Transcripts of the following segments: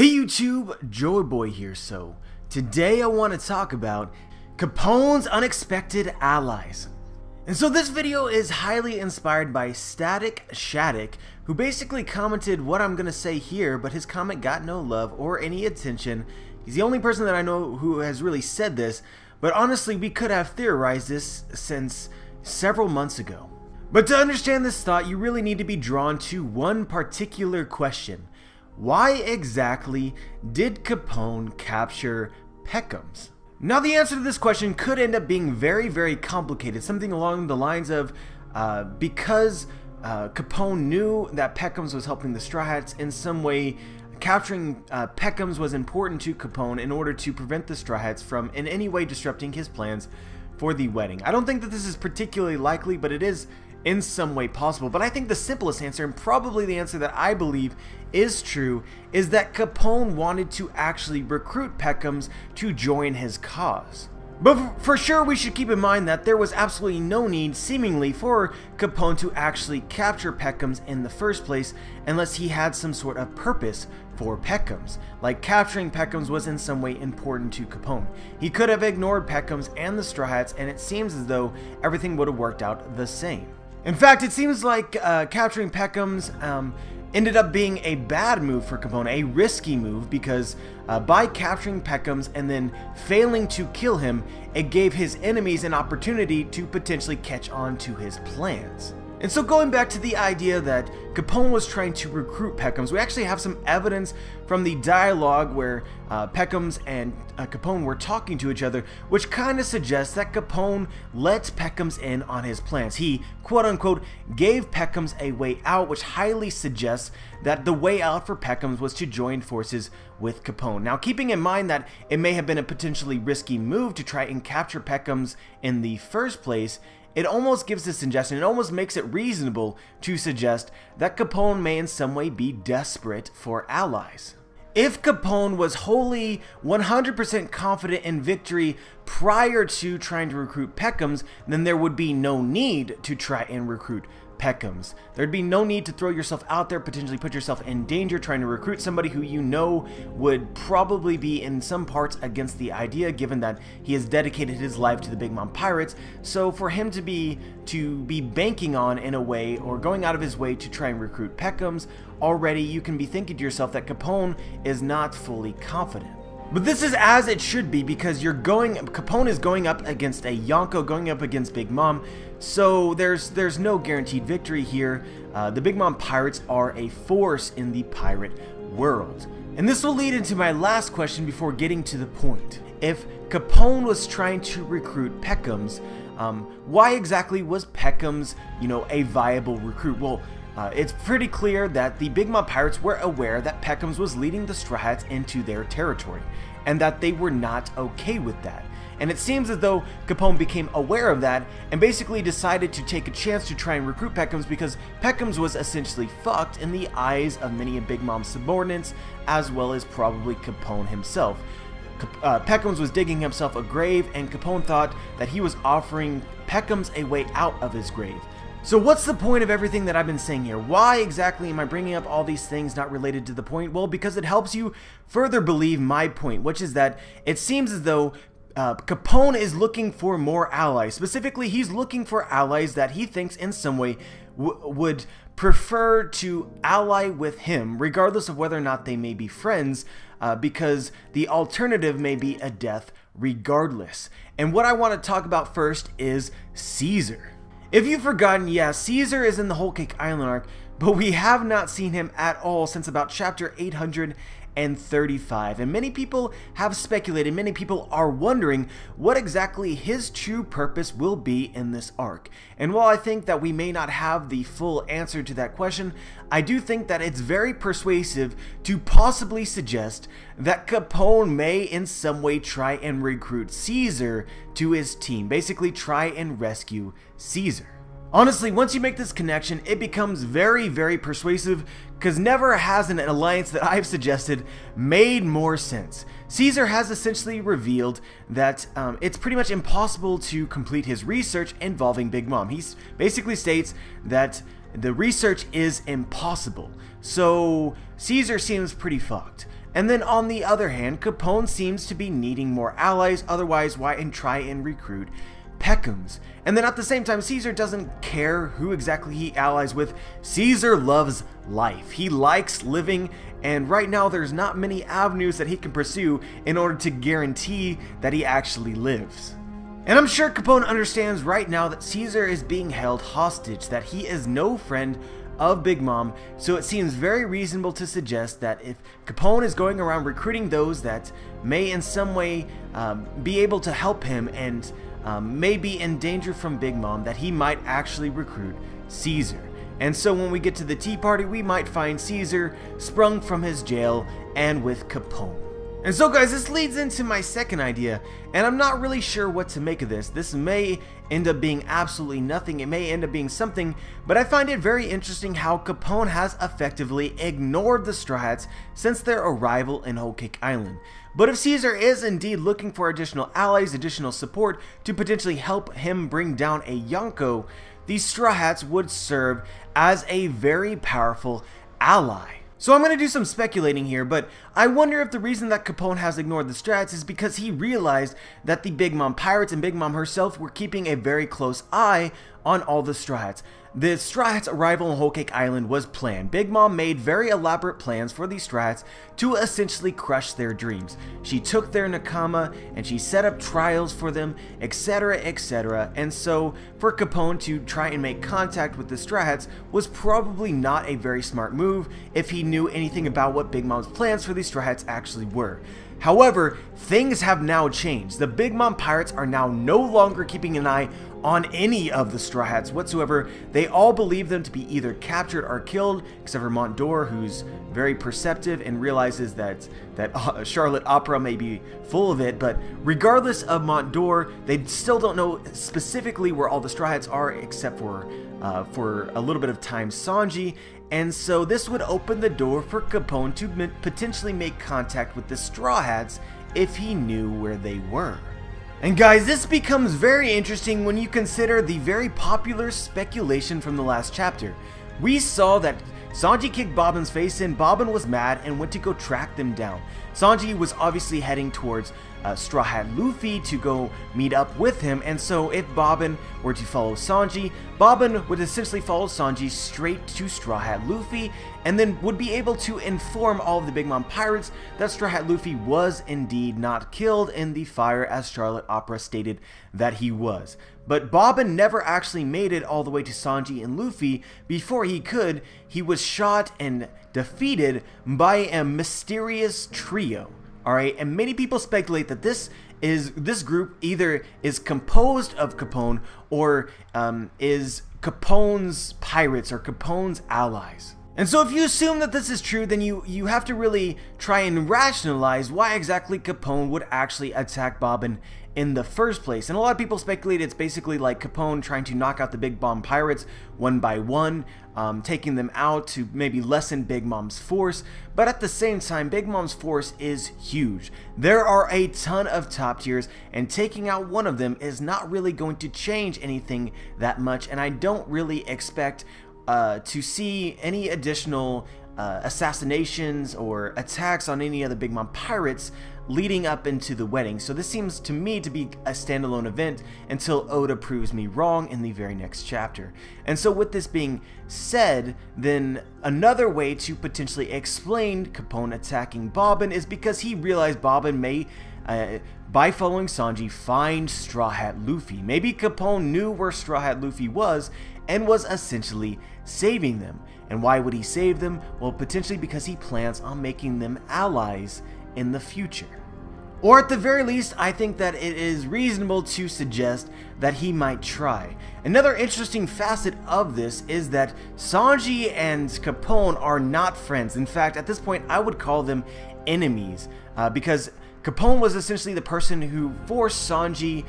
Hey YouTube, Joy Boy here. So today I want to talk about Capone's unexpected allies. And so this video is highly inspired by Static Shattuck, who basically commented what I'm gonna say here, but his comment got no love or any attention. He's the only person that I know who has really said this, but honestly we could have theorized this since several months ago. But to understand this thought, you really need to be drawn to one particular question. Why exactly did Capone capture Peckham's? Now the answer to this question could end up being very complicated, something along the lines of because Capone knew that Peckham's was helping the Straw Hats in some way. Capturing Peckham's was important to Capone in order to prevent the Straw Hats from in any way disrupting his plans for the wedding. I don't think that this is particularly likely, but it is in some way possible. But I think the simplest answer, and probably the answer that I believe is true, is that Capone wanted to actually recruit Peckham's to join his cause. But for sure we should keep in mind that there was absolutely no need, seemingly, for Capone to actually capture Peckham's in the first place unless he had some sort of purpose for Peckham's. Like capturing Peckham's was in some way important to Capone. He could have ignored Peckham's and the Straw Hats, and it seems as though everything would have worked out the same. In fact, it seems like capturing Peckham's ended up being a bad move for Capone, a risky move, because by capturing Peckham's and then failing to kill him, it gave his enemies an opportunity to potentially catch on to his plans. And so going back to the idea that Capone was trying to recruit Peckham's, we actually have some evidence from the dialogue where Peckham's and Capone were talking to each other, which kind of suggests that Capone let Peckham's in on his plans. He, quote unquote, gave Peckham's a way out, which highly suggests that the way out for Peckham's was to join forces with Capone. Now, keeping in mind that it may have been a potentially risky move to try and capture Peckham's in the first place, it almost gives the suggestion, it almost makes it reasonable to suggest that Capone may in some way be desperate for allies. If Capone was wholly 100% confident in victory prior to trying to recruit Peckham's, then there would be no need to try and recruit Peckham's. There'd be no need to throw yourself out there, potentially put yourself in danger trying to recruit somebody who you know would probably be in some parts against the idea, given that he has dedicated his life to the Big Mom Pirates. So for him to be banking on, in a way, or going out of his way to try and recruit Peckham's, already you can be thinking to yourself that Capone is not fully confident. But this is as it should be, because Capone is going up against a Yonko, going up against Big Mom, so there's no guaranteed victory here. The Big Mom Pirates are a force in the pirate world. And this will lead into my last question before getting to the point. If Capone was trying to recruit Peckham's, why exactly was Peckham's, a viable recruit? Well, it's pretty clear that the Big Mom Pirates were aware that Peckham's was leading the Straw Hats into their territory, and that they were not okay with that. And it seems as though Capone became aware of that and basically decided to take a chance to try and recruit Peckham's, because Peckham's was essentially fucked in the eyes of many of Big Mom's subordinates, as well as probably Capone himself. Peckham's was digging himself a grave, and Capone thought that he was offering Peckham's a way out of his grave. So what's the point of everything that I've been saying here? Why exactly am I bringing up all these things not related to the point? Well, because it helps you further believe my point, which is that it seems as though Capone is looking for more allies. Specifically, he's looking for allies that he thinks in some way would prefer to ally with him, regardless of whether or not they may be friends, because the alternative may be a death regardless. And what I want to talk about first is Caesar. If you've forgotten, yeah, Caesar is in the Whole Cake Island arc, but we have not seen him at all since about chapter 835, and many people have speculated, many people are wondering what exactly his true purpose will be in this arc. And while I think that we may not have the full answer to that question, I do think that it's very persuasive to possibly suggest that Capone may in some way try and recruit Caesar to his team, basically try and rescue Caesar. Honestly, once you make this connection, it becomes very persuasive, because never has an alliance that I've suggested made more sense. Caesar has essentially revealed that it's pretty much impossible to complete his research involving Big Mom. He basically states that the research is impossible. So Caesar seems pretty fucked. And then on the other hand, Capone seems to be needing more allies, otherwise why try and recruit Peckhams. And then at the same time, Caesar doesn't care who exactly he allies with. Caesar loves life. He likes living, and right now there's not many avenues that he can pursue in order to guarantee that he actually lives. And I'm sure Capone understands right now that Caesar is being held hostage, that he is no friend of Big Mom, so it seems very reasonable to suggest that if Capone is going around recruiting those that may in some way be able to help him and may be in danger from Big Mom, that he might actually recruit Caesar. And so when we get to the tea party, we might find Caesar sprung from his jail and with Capone. And so guys, this leads into my second idea, and I'm not really sure what to make of this. This may end up being absolutely nothing, it may end up being something, but I find it very interesting how Capone has effectively ignored the Straw Hats since their arrival in Whole Cake Island. But if Caesar is indeed looking for additional allies, additional support to potentially help him bring down a Yonko, these Straw Hats would serve as a very powerful ally. So I'm going to do some speculating here, but I wonder if the reason that Capone has ignored the Strats is because he realized that the Big Mom pirates and Big Mom herself were keeping a very close eye on all the Straw Hats. The Straw Hats' arrival on Whole Cake Island was planned. Big Mom made very elaborate plans for the Straw Hats to essentially crush their dreams. She took their Nakama and she set up trials for them, etc, etc. And so for Capone to try and make contact with the Straw Hats was probably not a very smart move if he knew anything about what Big Mom's plans for the Straw Hats actually were. However, things have now changed. The Big Mom pirates are now no longer keeping an eye on any of the Straw Hats whatsoever. They all believe them to be either captured or killed, except for Montdor, who's very perceptive and realizes that Charlotte Opera may be full of it. But regardless of Montdor, they still don't know specifically where all the Straw Hats are, except for a little bit of time Sanji. And so this would open the door for Capone to potentially make contact with the Straw Hats if he knew where they were. And guys, this becomes very interesting when you consider the very popular speculation from the last chapter. We saw that Sanji kicked Bobbin's face in, Bobbin was mad and went to go track them down. Sanji was obviously heading towards Straw Hat Luffy to go meet up with him, and so if Bobbin were to follow Sanji, Bobbin would essentially follow Sanji straight to Straw Hat Luffy, and then would be able to inform all of the Big Mom pirates that Straw Hat Luffy was indeed not killed in the fire as Charlotte Opera stated that he was. But Bobbin never actually made it all the way to Sanji and Luffy. Before he could, he was shot and defeated by a mysterious trio. Alright, and many people speculate that this group either is composed of Capone or is Capone's pirates or Capone's allies. And so if you assume that this is true, then you have to really try and rationalize why exactly Capone would actually attack Bobbin in the first place. And a lot of people speculate it's basically like Capone trying to knock out the Big Mom pirates one by one, taking them out to maybe lessen Big Mom's force. But at the same time, Big Mom's force is huge. There are a ton of top tiers, and taking out one of them is not really going to change anything that much, and I don't really expect to see any additional assassinations or attacks on any other Big Mom pirates leading up into the wedding. So this seems to me to be a standalone event until Oda proves me wrong in the very next chapter. And so with this being said, then another way to potentially explain Capone attacking Bobbin is because he realized Bobbin may by following Sanji find Straw Hat Luffy. Maybe Capone knew where Straw Hat Luffy was and was essentially saving them. And why would he save them? Well, potentially because he plans on making them allies in the future. Or at the very least, I think that it is reasonable to suggest that he might try. Another interesting facet of this is that Sanji and Capone are not friends. In fact, at this point, I would call them enemies, because Capone was essentially the person who forced Sanji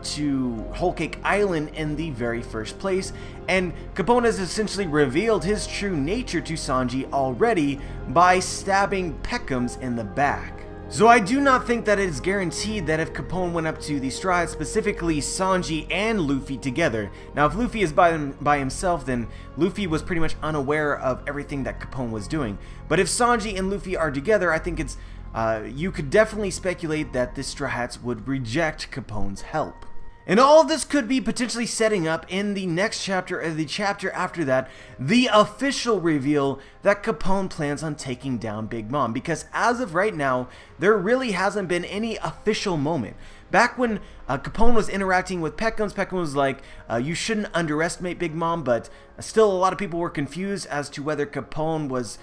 to Whole Cake Island in the very first place, and Capone has essentially revealed his true nature to Sanji already by stabbing Peckhams in the back. So I do not think that it is guaranteed that if Capone went up to the Straw Hats, specifically Sanji and Luffy together. Now if Luffy is by himself, then Luffy was pretty much unaware of everything that Capone was doing. But if Sanji and Luffy are together, I think it's you could definitely speculate that the Straw Hats would reject Capone's help. And all of this could be potentially setting up in the next chapter or the chapter after that, the official reveal that Capone plans on taking down Big Mom. Because as of right now, there really hasn't been any official moment. Back when Capone was interacting with Peckham's, Peckham was like, you shouldn't underestimate Big Mom, but still a lot of people were confused as to whether Capone was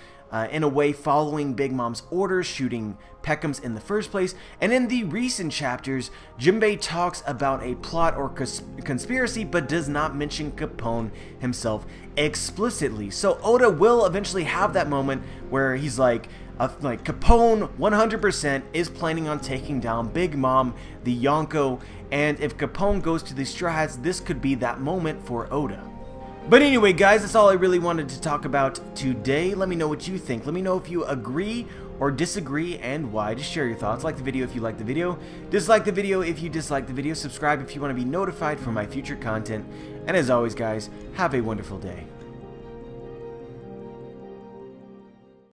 in a way following Big Mom's orders, shooting Peckham's in the first place. And in the recent chapters, Jinbei talks about a plot or conspiracy, but does not mention Capone himself explicitly. So Oda will eventually have that moment where he's like Capone 100% is planning on taking down Big Mom, the Yonko, and if Capone goes to the Straw Hats, this could be that moment for Oda. But anyway, guys, that's all I really wanted to talk about today. Let me know what you think. Let me know if you agree or disagree and why. Just share your thoughts. Like the video if you like the video. Dislike the video if you dislike the video. Subscribe if you want to be notified for my future content. And as always, guys, have a wonderful day.